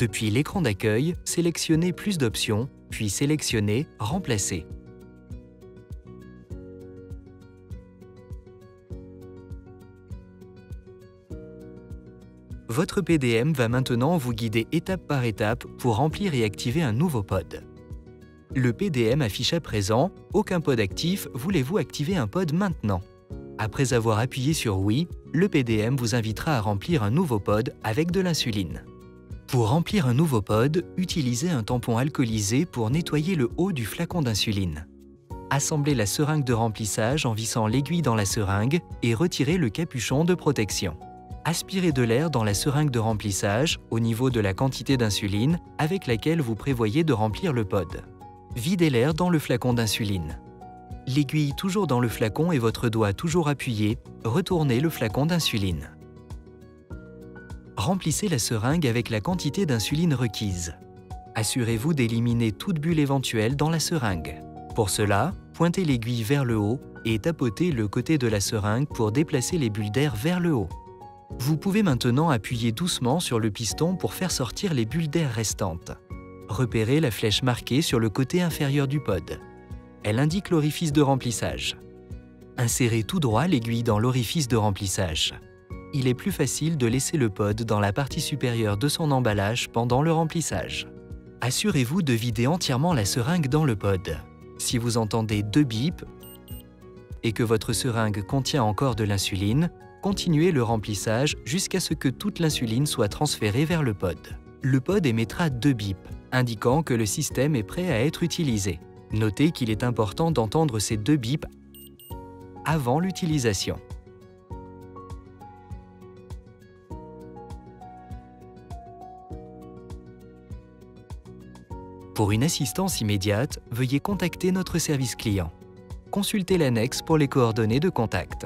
Depuis l'écran d'accueil, sélectionnez Plus d'options, puis sélectionnez Remplacer. Votre PDM va maintenant vous guider étape par étape pour remplir et activer un nouveau pod. Le PDM affiche à présent « Aucun pod actif, voulez-vous activer un pod maintenant ?» Après avoir appuyé sur « Oui », le PDM vous invitera à remplir un nouveau pod avec de l'insuline. Pour remplir un nouveau pod, utilisez un tampon alcoolisé pour nettoyer le haut du flacon d'insuline. Assemblez la seringue de remplissage en vissant l'aiguille dans la seringue et retirez le capuchon de protection. Aspirez de l'air dans la seringue de remplissage au niveau de la quantité d'insuline avec laquelle vous prévoyez de remplir le pod. Videz l'air dans le flacon d'insuline. L'aiguille toujours dans le flacon et votre doigt toujours appuyé, retournez le flacon d'insuline. Remplissez la seringue avec la quantité d'insuline requise. Assurez-vous d'éliminer toute bulle éventuelle dans la seringue. Pour cela, pointez l'aiguille vers le haut et tapotez le côté de la seringue pour déplacer les bulles d'air vers le haut. Vous pouvez maintenant appuyer doucement sur le piston pour faire sortir les bulles d'air restantes. Repérez la flèche marquée sur le côté inférieur du pod. Elle indique l'orifice de remplissage. Insérez tout droit l'aiguille dans l'orifice de remplissage. Il est plus facile de laisser le pod dans la partie supérieure de son emballage pendant le remplissage. Assurez-vous de vider entièrement la seringue dans le pod. Si vous entendez 2 bips et que votre seringue contient encore de l'insuline, continuez le remplissage jusqu'à ce que toute l'insuline soit transférée vers le pod. Le pod émettra 2 bips, indiquant que le système est prêt à être utilisé. Notez qu'il est important d'entendre ces 2 bips avant l'utilisation. Pour une assistance immédiate, veuillez contacter notre service client. Consultez l'annexe pour les coordonnées de contact.